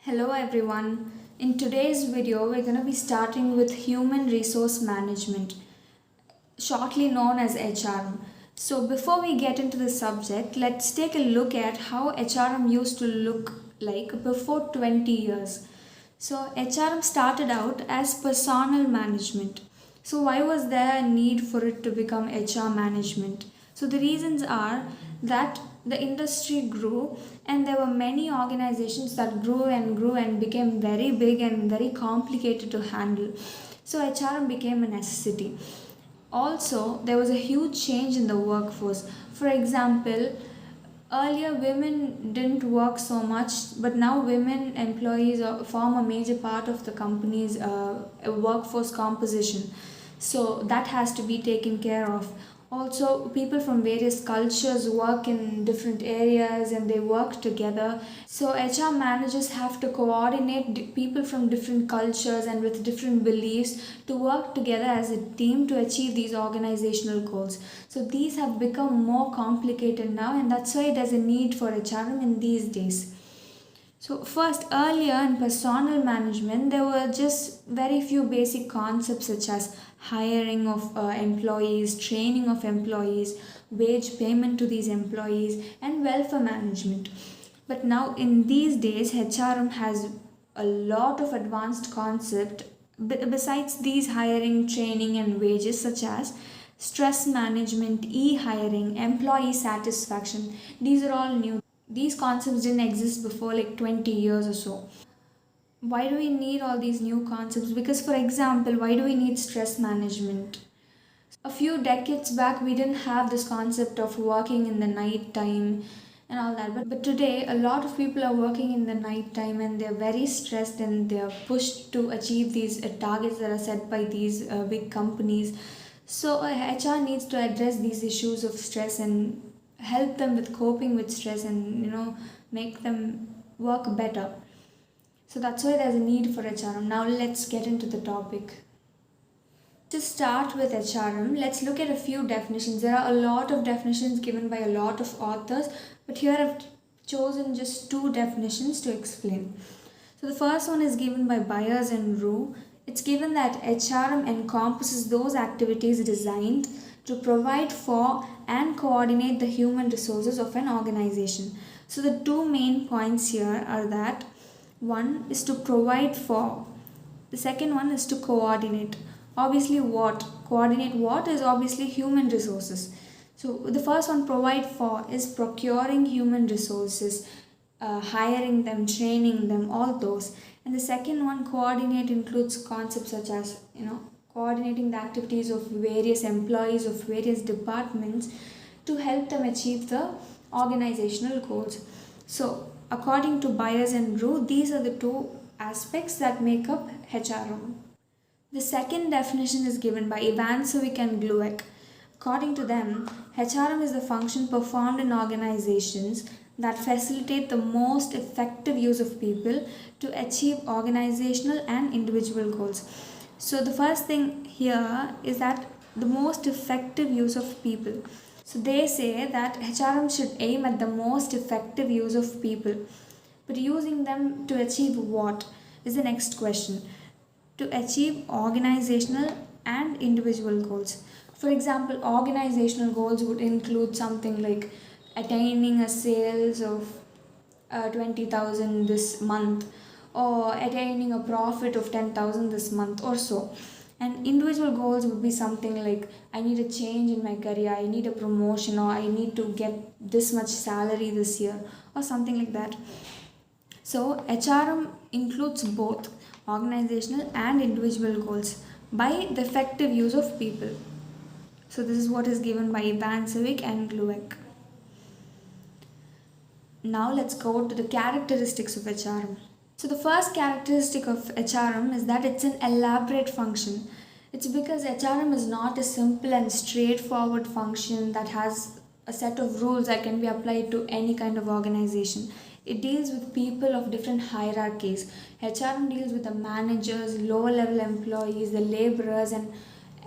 Hello everyone. In today's video, we're going to be starting with human resource management, shortly known as HRM. So before we get into the subject, let's take a look at how HRM used to look like before 20 years. So HRM started out as personnel management. So why was there a need for it to become HR management? So the reasons are that the industry grew and there were many organizations that grew and became very big and very complicated to handle. So HRM became a necessity. Also, there was a huge change in the workforce. For example, earlier women didn't work so much, but now women employees form a major part of the company's workforce composition. So that has to be taken care of. Also, people from various cultures work in different areas and they work together. So HR managers have to coordinate people from different cultures and with different beliefs to work together as a team to achieve these organizational goals. So these have become more complicated now, and that's why there's a need for HRM in these days. So first, earlier in personnel management, there were just very few basic concepts such as hiring of employees, training of employees, wage payment to these employees, and welfare management. But now in these days, HRM has a lot of advanced concept besides these hiring, training, and wages, such as stress management, e-hiring, employee satisfaction. These are all new. These concepts didn't exist before like 20 years or so. Why do we need all these new concepts? Because, for example, why do we need stress management? A few decades back, we didn't have this concept of working in the night time and all that. But today, a lot of people are working in the night time and they're very stressed and they're pushed to achieve these targets that are set by these big companies. So, HR needs to address these issues of stress and help them with coping with stress and make them work better. So that's why there's a need for HRM. Now let's get into the topic. To start with HRM, let's look at a few definitions. There are a lot of definitions given by a lot of authors, but here I've chosen just two definitions to explain. So the first one is given by Byers and Rue. It's given that HRM encompasses those activities designed to provide for and coordinate the human resources of an organization. So the two main points here are that one is to provide for, the second one is to coordinate. Obviously, what? Coordinate what is obviously human resources. So the first one, provide for, is procuring human resources, hiring them, training them, all those. And the second one, coordinate, includes concepts such as coordinating the activities of various employees of various departments to help them achieve the organizational goals. So according to Byers and Rue, these are the two aspects that make up HRM. The second definition is given by Ivancevic and Glueck. According to them, HRM is the function performed in organizations that facilitate the most effective use of people to achieve organizational and individual goals. So the first thing here is that the most effective use of people. So they say that HRM should aim at the most effective use of people. But using them to achieve what is the next question. To achieve organizational and individual goals. For example, organizational goals would include something like attaining a sales of 20,000 this month, or attaining a profit of 10,000 this month or so. And individual goals would be something like, I need a change in my career, I need a promotion, or I need to get this much salary this year, or something like that. So HRM includes both organizational and individual goals by the effective use of people. So this is what is given by Ivancevic and Glueck. Now let's go to the characteristics of HRM. So the first characteristic of HRM is that it's an elaborate function. It's because HRM is not a simple and straightforward function that has a set of rules that can be applied to any kind of organization. It deals with people of different hierarchies. HRM deals with the managers, lower level employees, the laborers, and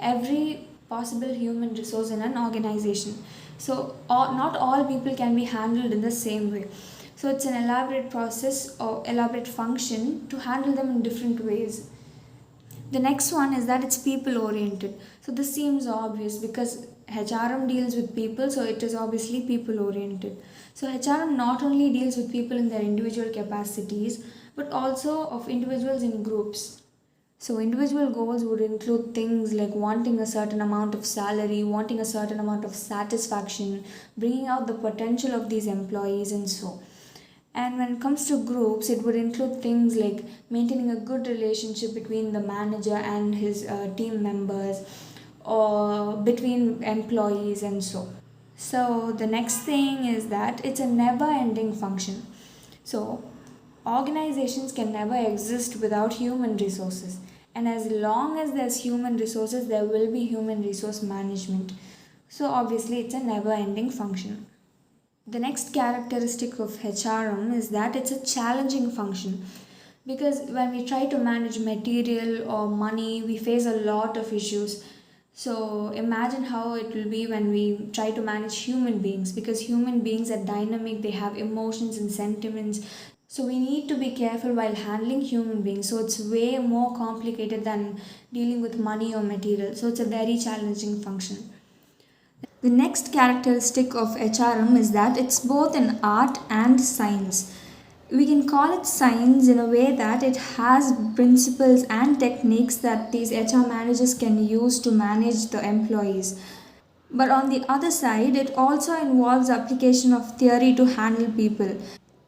every possible human resource in an organization. So not all people can be handled in the same way. So it's an elaborate process or elaborate function to handle them in different ways. The next one is that it's people oriented. So this seems obvious because HRM deals with people, so it is obviously people oriented. So HRM not only deals with people in their individual capacities but also of individuals in groups. So individual goals would include things like wanting a certain amount of salary, wanting a certain amount of satisfaction, bringing out the potential of these employees and so. And when it comes to groups, it would include things like maintaining a good relationship between the manager and his team members or between employees and so. So the next thing is that it's a never ending function. So organizations can never exist without human resources. And as long as there's human resources, there will be human resource management. So obviously it's a never ending function. The next characteristic of HRM is that it's a challenging function, because when we try to manage material or money, we face a lot of issues. So imagine how it will be when we try to manage human beings, because human beings are dynamic, they have emotions and sentiments. So we need to be careful while handling human beings. So it's way more complicated than dealing with money or material. So it's a very challenging function. The next characteristic of HRM is that it's both an art and science. We can call it science in a way that it has principles and techniques that these HR managers can use to manage the employees. But on the other side, it also involves application of theory to handle people.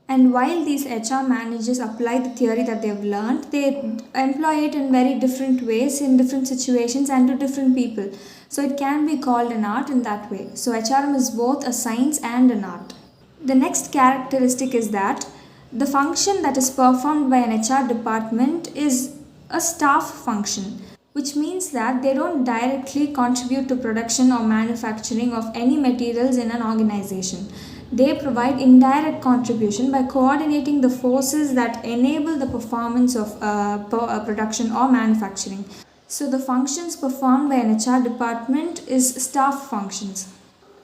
And while these HR managers apply the theory that they've learned, they employ it in very different ways, in different situations, and to different people. So it can be called an art in that way. So HRM is both a science and an art. The next characteristic is that the function that is performed by an HR department is a staff function, which means that they don't directly contribute to production or manufacturing of any materials in an organization. They provide indirect contribution by coordinating the forces that enable the performance of production or manufacturing. So the functions performed by an HR department is staff functions.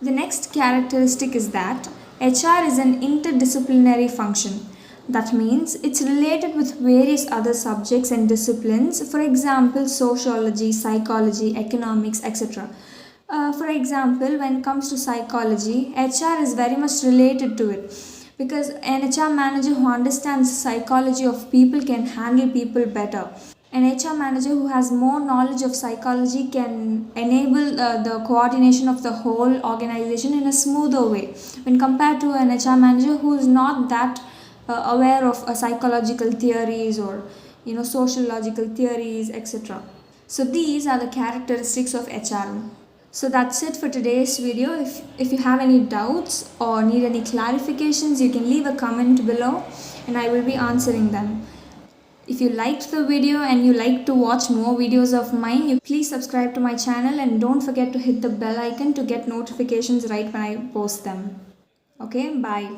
The next characteristic is that HR is an interdisciplinary function. That means it's related with various other subjects and disciplines, for example, sociology, psychology, economics, etc. For example, when it comes to psychology, HR is very much related to it, because an HR manager who understands the psychology of people can handle people better. An HR manager who has more knowledge of psychology can enable the coordination of the whole organization in a smoother way when compared to an HR manager who is not that aware of psychological theories or sociological theories, etc. So these are the characteristics of HRM. So that's it for today's video. If you have any doubts or need any clarifications, you can leave a comment below and I will be answering them. If you liked the video and you like to watch more videos of mine, you please subscribe to my channel and don't forget to hit the bell icon to get notifications right when I post them. Okay, bye.